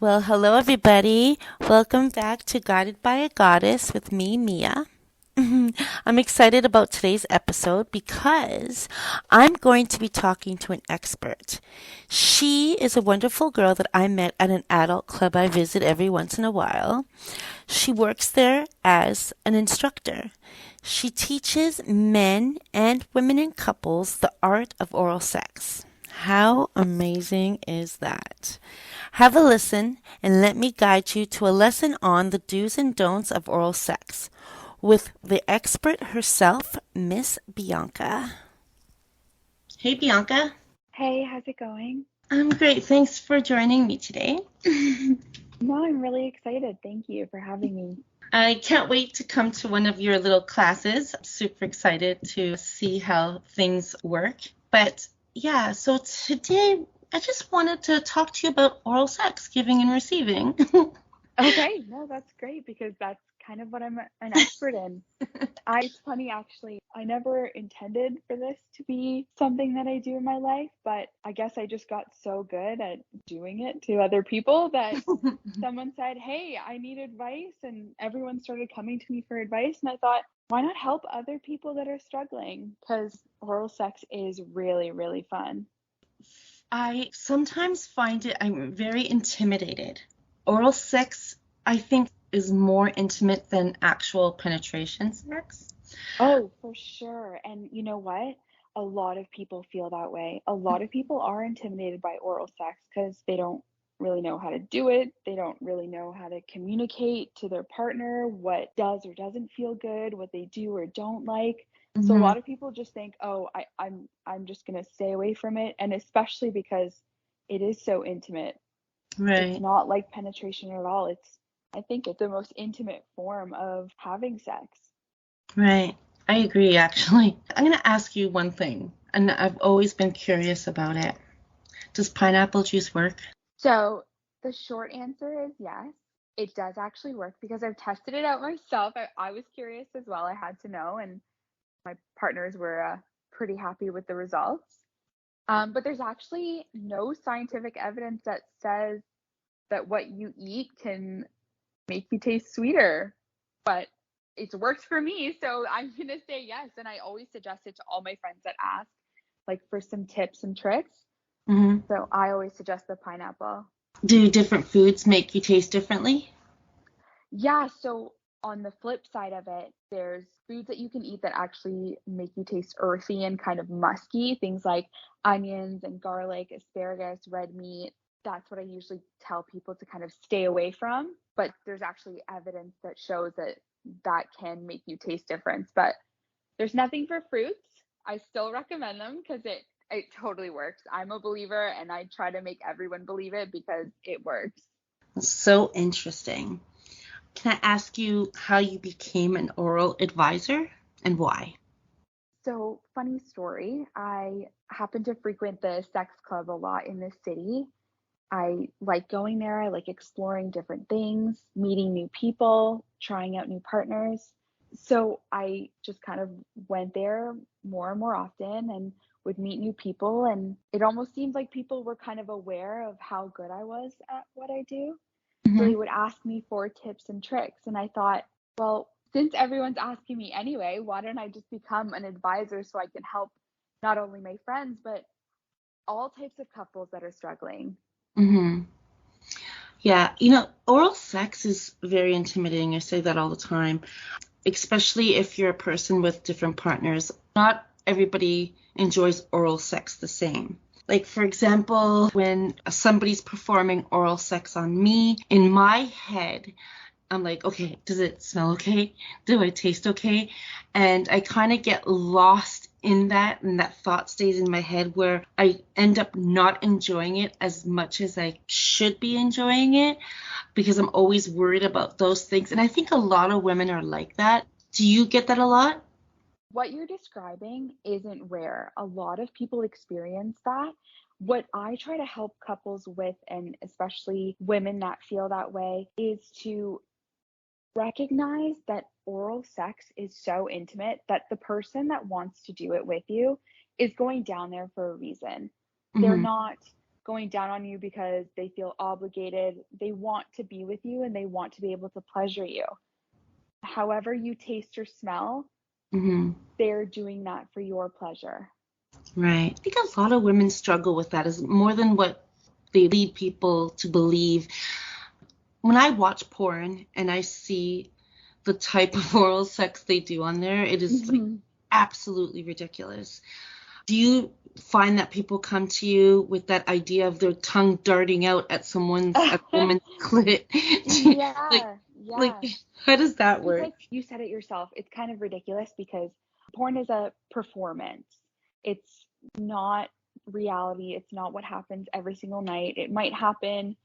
Well, hello everybody. Welcome back to Guided by a Goddess with me, Mia. I'm excited about today's episode because I'm going to be talking to an expert. She is a wonderful girl that I met at an adult club I visit every once in a while. She works there as an instructor. She teaches men and women in couples the art of oral sex. How amazing is that? Have a listen and let me guide you to a lesson on the do's and don'ts of oral sex with the expert herself, Miss Bianca. Hey, Bianca. Hey, how's it going? I'm great. Thanks for joining me today. No, I'm really excited. Thank you for having me. I can't wait to come to one of your little classes. I'm super excited to see how things work. But yeah, so today I just wanted to talk to you about oral sex, giving and receiving. Okay, no, that's great because that's kind of what I'm an expert in. It's funny actually. I never intended for this to be something that I do in my life, but I guess I just got so good at doing it to other people that someone said, "Hey, I need advice," and everyone started coming to me for advice, and I thought, why not help other people that are struggling? Because oral sex is really, really fun. I sometimes find I'm very intimidated. Oral sex, I think, is more intimate than actual penetration sex. Oh, for sure. And you know what? A lot of people feel that way. A lot of people are intimidated by oral sex because they don't really know how to do it. They don't really know how to communicate to their partner what does or doesn't feel good, what they do or don't like. So a Hmm. lot of people just think, "Oh, I'm just gonna stay away from it." And especially because it is so intimate. It's Right, not like penetration at all. I think it's the most intimate form of having sex. right. I agree, actually. I'm going to ask you one thing, and I've always been curious about it. Does pineapple juice work? So the short answer is yes. It does actually work because I've tested it out myself. I was curious as well. I had to know, and my partners were pretty happy with the results. But there's actually no scientific evidence that says that what you eat can make you taste sweeter. But it's worked for me, so I'm gonna say yes. And I always suggest it to all my friends that ask, like for some tips and tricks. Hmm. So I always suggest the pineapple. Do different foods make you taste differently? Yeah, so on the flip side of it, there's foods that you can eat that actually make you taste earthy and kind of musky, things like onions and garlic, asparagus, red meat. That's what I usually tell people to kind of stay away from. But there's actually evidence that shows that that can make you taste different. But there's nothing for fruits. I still recommend them because it totally works. I'm a believer and I try to make everyone believe it because it works. So interesting. Can I ask you how you became an oral advisor and why? So, funny story. I happen to frequent the sex club a lot in this city. I like going there. I like exploring different things, meeting new people, trying out new partners. So, I just kind of went there more and more often and would meet new people. And it almost seemed like people were kind of aware of how good I was at what I do. So Hmm. they would ask me for tips and tricks. And I thought, well, since everyone's asking me anyway, why don't I just become an advisor so I can help not only my friends, but all types of couples that are struggling? Hmm. Yeah, oral sex is very intimidating. I say that all the time, especially if you're a person with different partners. Not everybody enjoys oral sex the same. Like, for example, when somebody's performing oral sex on me, in my head, I'm like, okay, does it smell okay? Do I taste okay? And I kind of get lost in that, and that thought stays in my head where I end up not enjoying it as much as I should be enjoying it because I'm always worried about those things. And I think a lot of women are like that. Do you get that a lot? What you're describing isn't rare. A lot of people experience that. What I try to help couples with, and especially women that feel that way, is to recognize that oral sex is so intimate that the person that wants to do it with you is going down there for a reason. They're Hmm. not going down on you because they feel obligated. They want to be with you and they want to be able to pleasure you. However you taste or smell, Mm-hmm. they're doing that for your pleasure. Right. I think a lot of women struggle with that, is more than what they lead people to believe. When I watch porn and I see the type of oral sex they do on there, it is like Mm-hmm. absolutely ridiculous. Do you find that people come to you with that idea of their tongue darting out at a woman's clit? Like, Yeah, like, yeah. how does that work? Because you said it yourself, it's kind of ridiculous because porn is a performance. It's not reality. It's not what happens every single night. It might happen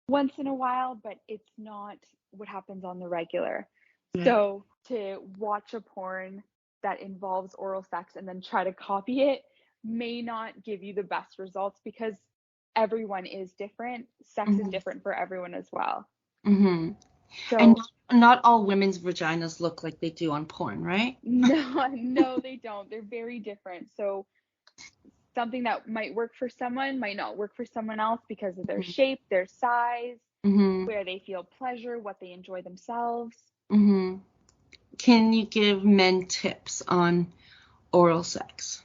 once in a while, but it's not what happens on the regular. Right. So to watch a porn that involves oral sex and then try to copy it may not give you the best results because everyone is different. Sex is Mm-hmm. different for everyone as well. Mm-hmm. And So not all women's vaginas look like they do on porn, right? no, no, they don't. They're very different. So something that might work for someone might not work for someone else because of their shape, their size, Mm-hmm. where they feel pleasure, what they enjoy themselves. Mm-hmm. Can you give men tips on oral sex?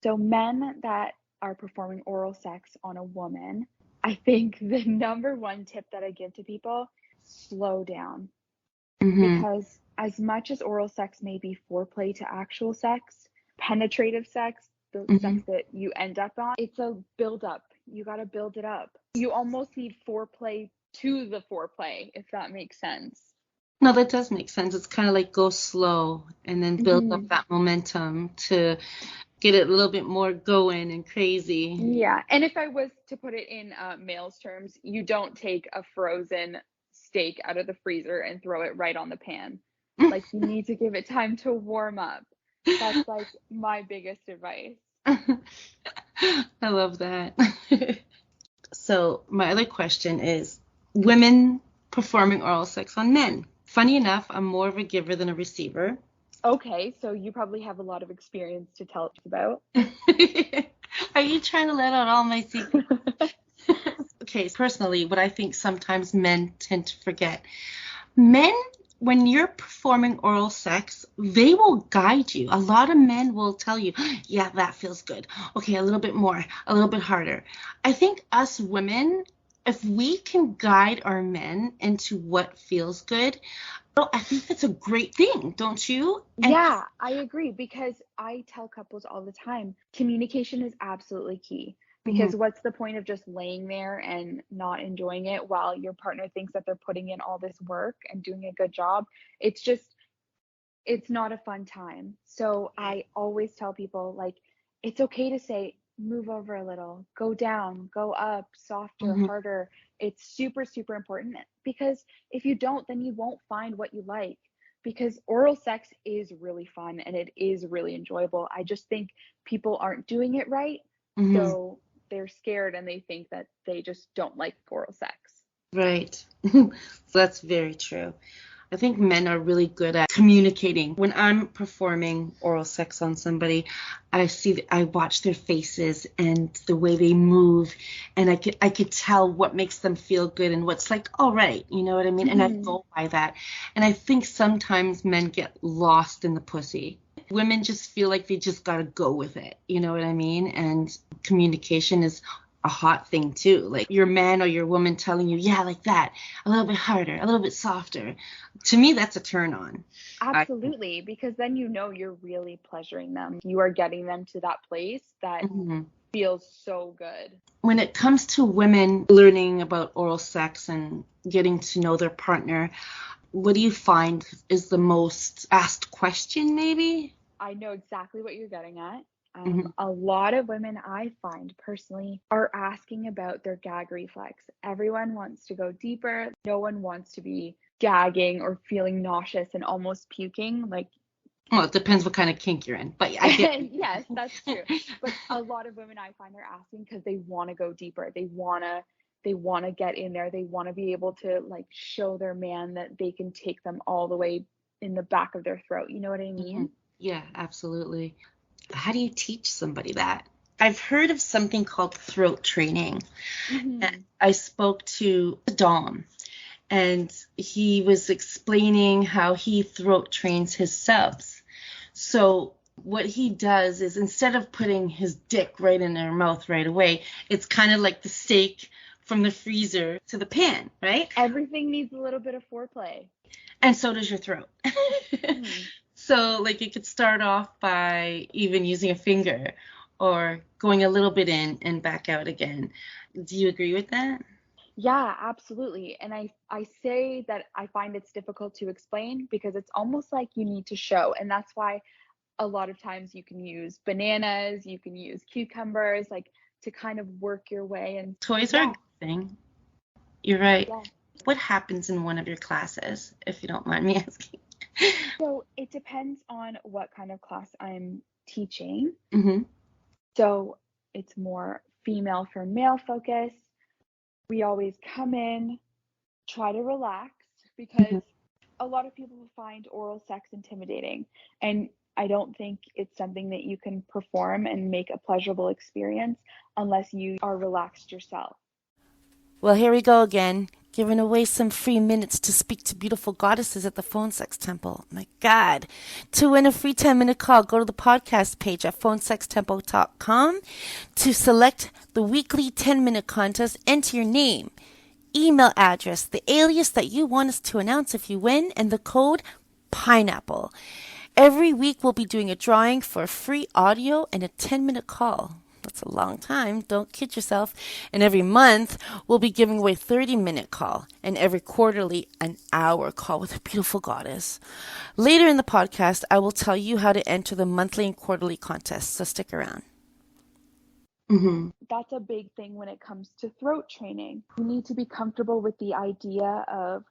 So men that are performing oral sex on a woman, I think the number one tip that I give to people, slow down. Mm-hmm. Because as much as oral sex may be foreplay to actual sex, penetrative sex, the Mm-hmm. sex that you end up on, it's a build up. You got to build it up. You almost need foreplay to the foreplay, if that makes sense. No, that does make sense. It's kind of like go slow and then build up Hmm. that momentum to get it a little bit more going and crazy. Yeah. And if I was to put it in males terms, you don't take a frozen steak out of the freezer and throw it right on the pan. Like you need to give it time to warm up. That's like my biggest advice. I love that. So my other question is women performing oral sex on men. Funny enough, I'm more of a giver than a receiver. Okay, so you probably have a lot of experience to tell us about. Are you trying to let out all my secrets? Okay, personally, what I think sometimes men tend to forget. Men, when you're performing oral sex, they will guide you. A lot of men will tell you, yeah, that feels good. Okay, a little bit more, a little bit harder. I think us women, if we can guide our men into what feels good, well, I think that's a great thing, don't you? And Yeah, I agree because I tell couples all the time, communication is absolutely key. Mhm. Because what's the point of just laying there and not enjoying it while your partner thinks that they're putting in all this work and doing a good job? It's just, it's not a fun time. So I always tell people, like, it's okay to say, move over a little, go down, go up, softer, Mhm. harder. It's super, super important because if you don't, then you won't find what you like. Because oral sex is really fun and it is really enjoyable. I just think people aren't doing it right. Mhm. So they're scared and they think that they just don't like oral sex. Right. That's very true. I think men are really good at communicating. When I'm performing oral sex on somebody, I watch their faces and the way they move, and I could tell what makes them feel good and what's like, all right, you know what I mean? And I Hmm. go by that. And I think sometimes men get lost in the pussy. Women just feel like they just gotta go with it, you know what I mean? And communication is a hot thing too. Like your man or your woman telling you, yeah, like that, a little bit harder, a little bit softer. To me, that's a turn on. I Absolutely, because then you know you're really pleasuring them. You are getting them to that place that Mhm. feels so good. When it comes to women learning about oral sex and getting to know their partner, what do you find is the most asked question, maybe? I know exactly what you're getting at. Hmm. A lot of women I find personally are asking about their gag reflex. Everyone wants to go deeper. No one wants to be gagging or feeling nauseous and almost puking. Like, Well, it depends what kind of kink you're in, but I get and yes, that's true. But a lot of women I find are asking because they want to go deeper. They want to get in there. They want to be able to like show their man that they can take them all the way in the back of their throat. You know what I Mhm. mean? Yeah, absolutely. How do you teach somebody that? I've heard of something called throat training. Hmm. I spoke to Dom, and he was explaining how he throat trains his subs. So what he does is instead of putting his dick right in their mouth right away, it's kind of like the steak from the freezer to the pan, right? Everything needs a little bit of foreplay. And so does your throat. Hmm. So like you could start off by even using a finger or going a little bit in and back out again. Do you agree with that? Yeah, absolutely. And I say that I find it's difficult to explain because it's almost like you need to show. And that's why a lot of times you can use bananas, you can use cucumbers, like to kind of work your way. And Toys are a yeah, good thing. You're right. yeah. What happens in one of your classes, if you don't mind me asking? So it depends on what kind of class I'm teaching. Mm-hmm. So it's more female for male focus. We always come in, try to relax because a lot of people find oral sex intimidating. And I don't think it's something that you can perform and make a pleasurable experience unless you are relaxed yourself. Well, here we go again, giving away some free minutes to speak to beautiful goddesses at the Phone Sex Temple. My God. To win a free 10-minute call, go to the podcast page at phonesextemple.com. To select the weekly 10-minute contest, enter your name, email address, the alias that you want us to announce if you win, and the code PINEAPPLE. Every week we'll be doing a drawing for a free audio and a 10-minute call. That's a long time. Don't kid yourself. And every month, we'll be giving away a 30-minute call, and every quarterly, an hour call with a beautiful goddess. Later in the podcast, I will tell you how to enter the monthly and quarterly contests, so stick around. Mm-hmm. That's a big thing when it comes to throat training. You need to be comfortable with the idea of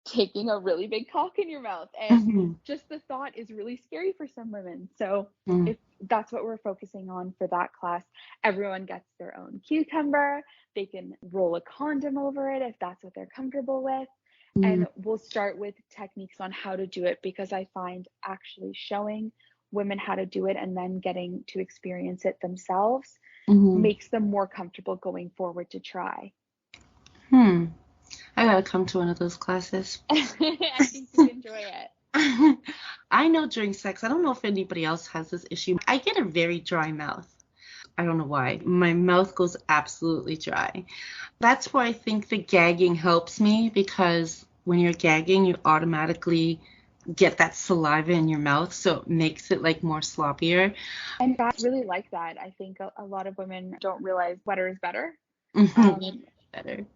taking a really big cock in your mouth. And Mm-hmm. just the thought is really scary for some women. So Mm-hmm. if that's what we're focusing on for that class, everyone gets their own cucumber. They can roll a condom over it if that's what they're comfortable with. And we'll start with techniques on how to do it because I find actually showing women how to do it and then getting to experience it themselves Mm-hmm. makes them more comfortable going forward to try. Hmm. I gotta come to one of those classes. I think you'd enjoy it. I know during sex, I don't know if anybody else has this issue. I get a very dry mouth. I don't know why. My mouth goes absolutely dry. That's why I think the gagging helps me because when you're gagging, you automatically get that saliva in your mouth, so it makes it like more sloppier. And that's really like that. I think a lot of women don't realize wetter is better. Mm-hmm. Um, Better.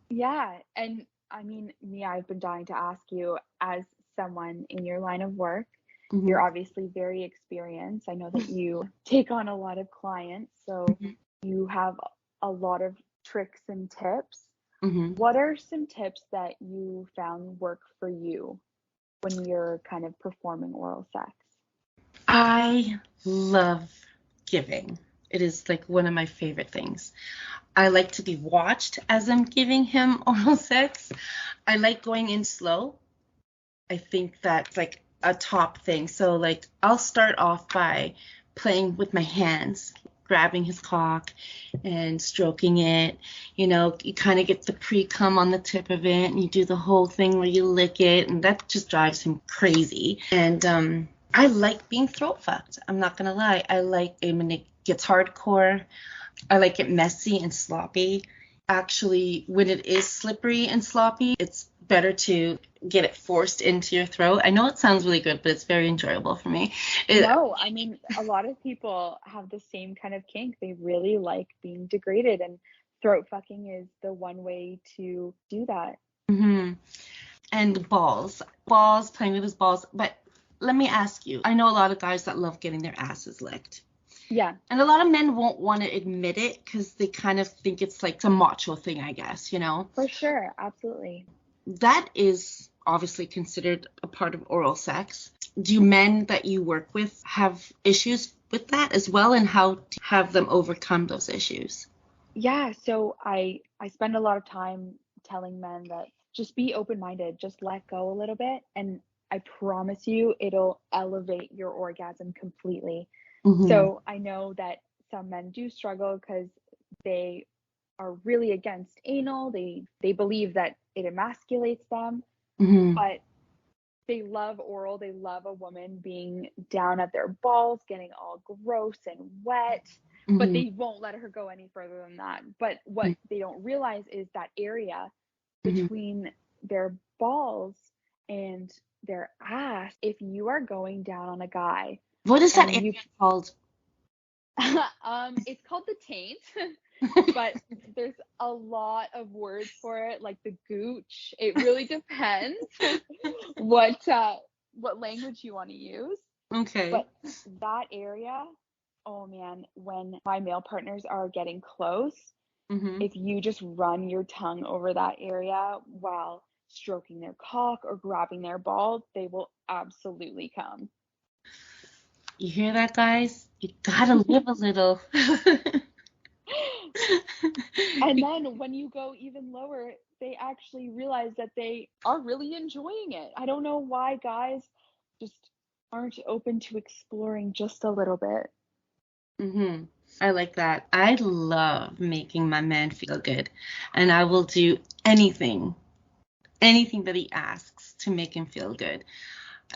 yeah. And I mean, Mia, I've been dying to ask you, as someone in your line of work, Mm-hmm. you're obviously very experienced. I know that you take on a lot of clients, so you have a lot of tricks and tips. Mm-hmm. What are some tips that you found work for you when you're kind of performing oral sex? I love giving. It is like one of my favorite things. I like to be watched as I'm giving him oral sex. I like going in slow. I think that's like a top thing. So like I'll start off by playing with my hands, grabbing his cock and stroking it. You know, you kind of get the pre-cum on the tip of it and you do the whole thing where you lick it and that just drives him crazy. And I like being throat fucked. I'm not gonna lie. I like it when it gets hardcore. I like it messy and sloppy. Actually, when it is slippery and sloppy, it's better to get it forced into your throat. I know it sounds really good, but it's very enjoyable for me. It, No, I mean, a lot of people have the same kind of kink. They really like being degraded, and throat fucking is the one way to do that. hmm And balls, playing with his balls. But let me ask you, I know a lot of guys that love getting their asses licked. Yeah, And a lot of men won't want to admit it because they kind of think it's like a macho thing, I guess, you know? for sure. Absolutely. That is obviously considered a part of oral sex. Do men that you work with have issues with that as well, and how to have them overcome those issues? Yeah, so I spend a lot of time telling men that just be open-minded, just let go a little bit, and I promise you it'll elevate your orgasm completely. Mm-hmm. So I know that some men do struggle because they are really against anal. They believe that it emasculates them, Mm-hmm. but they love oral. They love a woman being down at their balls, getting all gross and wet, but Mm-hmm. they won't let her go any further than that. But what they don't realize is that area Mm-hmm. between their balls and their ass, if you are going down on a guy What is that and area you called? it's called the taint, but there's a lot of words for it, like the gooch. It really depends what language you want to use. Okay. But that area, oh man, when my male partners are getting close, Mm-hmm. if you just run your tongue over that area while stroking their cock or grabbing their balls, they will absolutely come. You hear that, guys? You gotta live a little. And then when you go even lower, they actually realize that they are really enjoying it. I don't know why guys just aren't open to exploring just a little bit. Mm-hmm. I like that. I love making my man feel good, and I will do anything that he asks to make him feel good.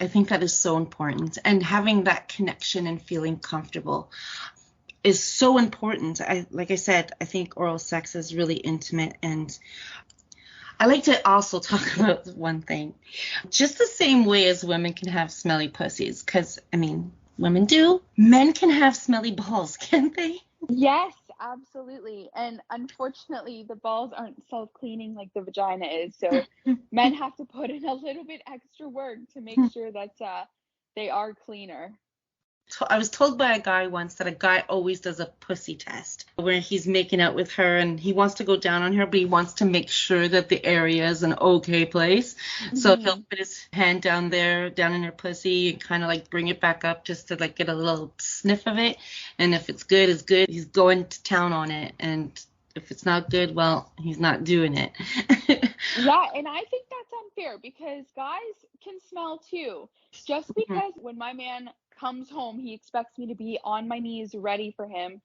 I think that is so important, and having that connection and feeling comfortable is so important. Like I said, I think oral sex is really intimate, and I like to also talk about one thing. Just the same way as women can have smelly pussies, because, I mean, women do. Men can have smelly balls, can't they? Yes, absolutely. And unfortunately, the balls aren't self-cleaning like the vagina is. So men have to put in a little bit extra work to make sure that they are cleaner. I was told by a guy once that a guy always does a pussy test where he's making out with her and he wants to go down on her, but he wants to make sure that the area is an okay place. So he'll Hmm. put his hand down there, down in her pussy, and kind of like bring it back up just to like get a little sniff of it. And if it's good, it's good. He's going to town on it. And if it's not good, well, he's not doing it. Yeah, and I think that's unfair because guys can smell too. Just because when my man comes home, he expects me to be on my knees ready for him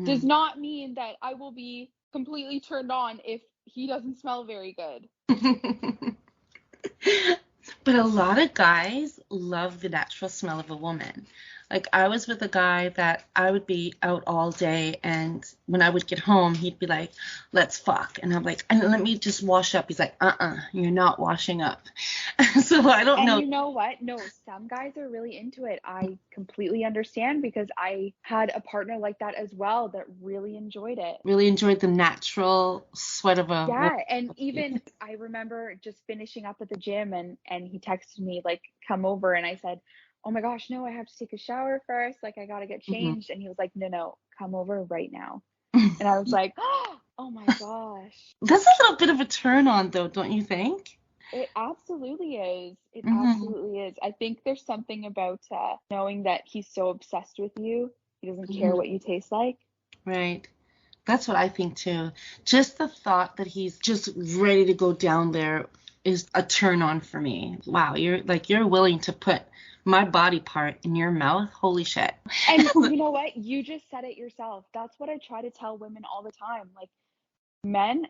does Mhm. not mean that I will be completely turned on if he doesn't smell very good. But a lot of guys love the natural smell of a woman. Like I was with a guy that I would be out all day, and when I would get home, he'd be like, "Let's fuck," and I'm like, "And let me just wash up." He's like, you're not washing up." So I don't And know. you know what? No, some guys are really into it. I completely understand because I had a partner like that as well that really enjoyed it. Really enjoyed the natural sweat of a Yeah, and woman. even I remember just finishing up at the gym and he texted me like come over and I said, "Oh my gosh, no, I have to take a shower first. Like I got to get Mhm. changed." And he was like, "No, no, come over right now." And I was like, "Oh my gosh." That's a little bit of a turn on, though, don't you think? It absolutely is. It Hmm. absolutely is. I think there's something about knowing that he's so obsessed with you. He doesn't care Hmm. what you taste like. Right. That's what I think too. Just the thought that he's just ready to go down there is a turn on for me. Wow, you're willing to put my body part in your mouth. Holy shit. And you know what? You just said it yourself. That's what I try to tell women all the time. Like men,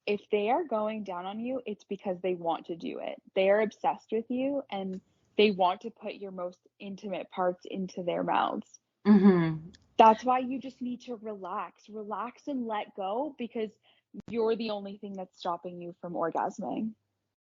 if they are going down on you, it's because they want to do it. They are obsessed with you and they want to put your most intimate parts into their mouths. Hmm. That's why you just need to relax, relax and let go because you're the only thing that's stopping you from orgasming.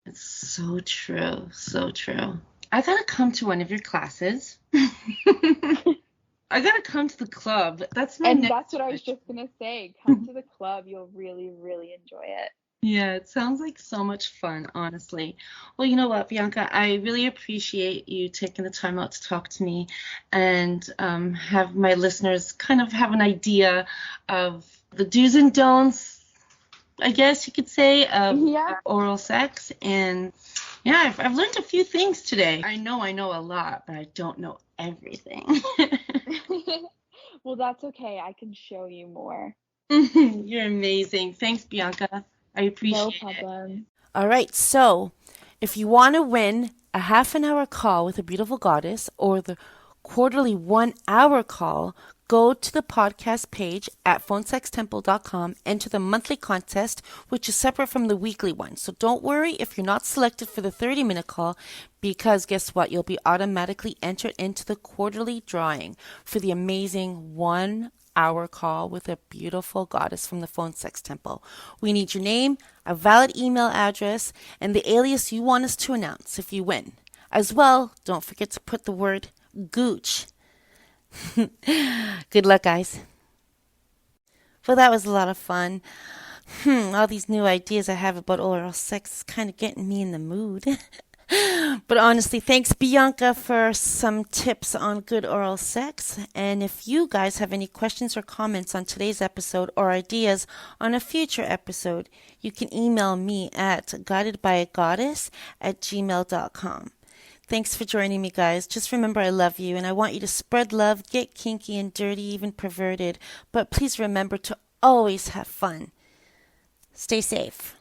It's so true. So true. I gotta come to one of your classes. I gotta come to the club. That's my And that's next what I was wish. just going to say. Come to the club. You'll really, really enjoy it. Yeah, it sounds like so much fun, honestly. Well, you know what, Bianca, I really appreciate you taking the time out to talk to me and have my listeners kind of have an idea of the do's and don'ts, I guess you could say, of Yeah. oral sex. And yeah, I've learned a few things today. I know a lot, but I don't know everything. Well, that's okay. I can show you more. You're amazing. Thanks, Bianca. I No appreciate it. problem. All right, so if you want to win a half an hour call with a beautiful goddess or the quarterly 1 hour call, go to the podcast page at phonesextemple.com, enter the monthly contest, which is separate from the weekly one. So don't worry if you're not selected for the 30-minute call, because guess what? You'll be automatically entered into the quarterly drawing for the amazing 1-hour call with a beautiful goddess from the Phone Sex Temple. We need your name, a valid email address, and the alias you want us to announce if you win. As well, don't forget to put the word gooch. Good luck, guys. Well, that was a lot of fun. All these new ideas I have about oral sex is kind of getting me in the mood. But honestly, thanks Bianca for some tips on good oral sex. And if you guys have any questions or comments on today's episode or ideas on a future episode, you can email me at guidedbyagoddess@gmail.com. Thanks for joining me, guys. Just remember I love you, and I want you to spread love, get kinky and dirty, even perverted. But please remember to always have fun. Stay safe.